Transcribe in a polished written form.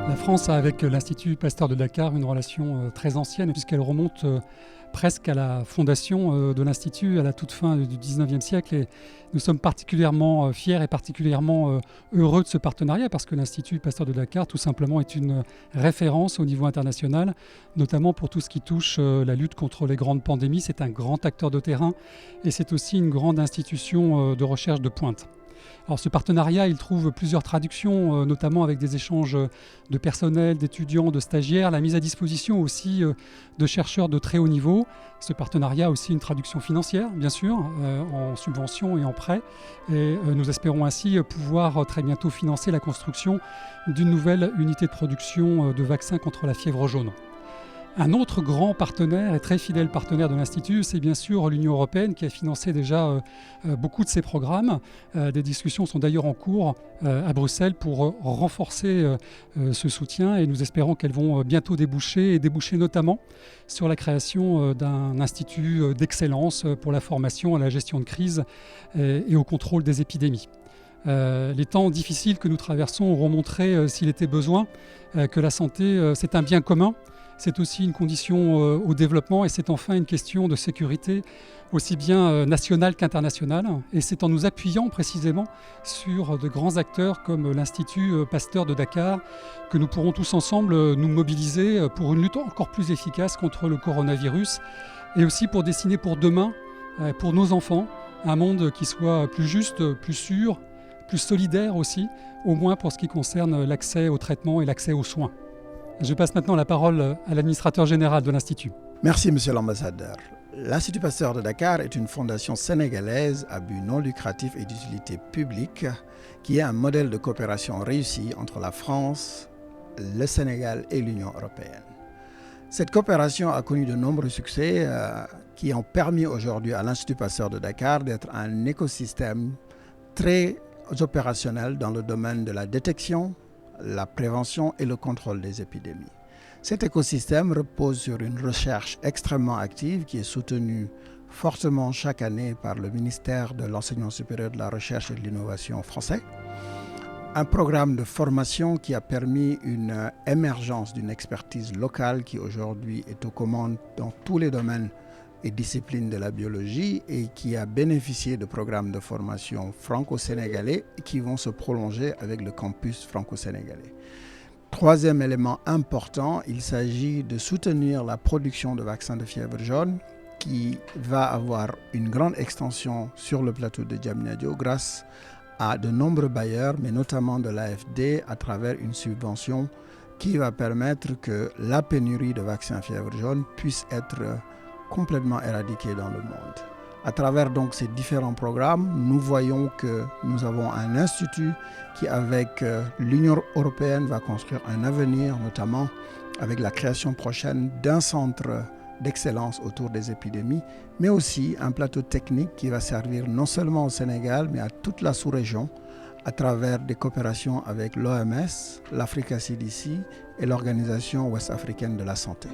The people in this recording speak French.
La France a avec l'Institut Pasteur de Dakar une relation très ancienne puisqu'elle remonte presque à la fondation de l'Institut à la toute fin du 19e siècle. Et nous sommes particulièrement fiers et particulièrement heureux de ce partenariat parce que l'Institut Pasteur de Dakar tout simplement est une référence au niveau international, notamment pour tout ce qui touche la lutte contre les grandes pandémies. C'est un grand acteur de terrain et c'est aussi une grande institution de recherche de pointe. Alors ce partenariat, il trouve plusieurs traductions, notamment avec des échanges de personnel, d'étudiants, de stagiaires, la mise à disposition aussi de chercheurs de très haut niveau. Ce partenariat a aussi une traduction financière, bien sûr, en subventions et en prêts. Et nous espérons ainsi pouvoir très bientôt financer la construction d'une nouvelle unité de production de vaccins contre la fièvre jaune. Un autre grand partenaire et très fidèle partenaire de l'Institut, c'est bien sûr l'Union européenne qui a financé déjà beaucoup de ces programmes. Des discussions sont d'ailleurs en cours à Bruxelles pour renforcer ce soutien et nous espérons qu'elles vont bientôt déboucher notamment sur la création d'un institut d'excellence pour la formation à la gestion de crise et au contrôle des épidémies. Les temps difficiles que nous traversons auront montré, s'il était besoin, que la santé, c'est un bien commun. C'est aussi une condition au développement et c'est enfin une question de sécurité aussi bien nationale qu'internationale. Et c'est en nous appuyant précisément sur de grands acteurs comme l'Institut Pasteur de Dakar que nous pourrons tous ensemble nous mobiliser pour une lutte encore plus efficace contre le coronavirus et aussi pour dessiner pour demain, pour nos enfants, un monde qui soit plus juste, plus sûr, plus solidaire aussi, au moins pour ce qui concerne l'accès au traitement et l'accès aux soins. Je passe maintenant la parole à l'administrateur général de l'Institut. Merci, Monsieur l'ambassadeur. L'Institut Pasteur de Dakar est une fondation sénégalaise à but non lucratif et d'utilité publique qui est un modèle de coopération réussi entre la France, le Sénégal et l'Union européenne. Cette coopération a connu de nombreux succès qui ont permis aujourd'hui à l'Institut Pasteur de Dakar d'être un écosystème très opérationnel dans le domaine de la détection, la prévention et le contrôle des épidémies. Cet écosystème repose sur une recherche extrêmement active qui est soutenue fortement chaque année par le ministère de l'Enseignement supérieur, de la Recherche et de l'Innovation français. Un programme de formation qui a permis une émergence d'une expertise locale qui aujourd'hui est aux commandes dans tous les domaines et disciplines de la biologie et qui a bénéficié de programmes de formation franco-sénégalais qui vont se prolonger avec le campus franco-sénégalais. Troisième élément important, il s'agit de soutenir la production de vaccins de fièvre jaune qui va avoir une grande extension sur le plateau de Diamniadio grâce à de nombreux bailleurs, mais notamment de l'AFD à travers une subvention qui va permettre que la pénurie de vaccins fièvre jaune puisse être complètement éradiquée dans le monde. À travers donc ces différents programmes, nous voyons que nous avons un institut qui, avec l'Union européenne, va construire un avenir, notamment avec la création prochaine d'un centre d'excellence autour des épidémies, mais aussi un plateau technique qui va servir non seulement au Sénégal, mais à toute la sous-région, à travers des coopérations avec l'OMS, l'Africa CDC et l'Organisation ouest-africaine de la santé.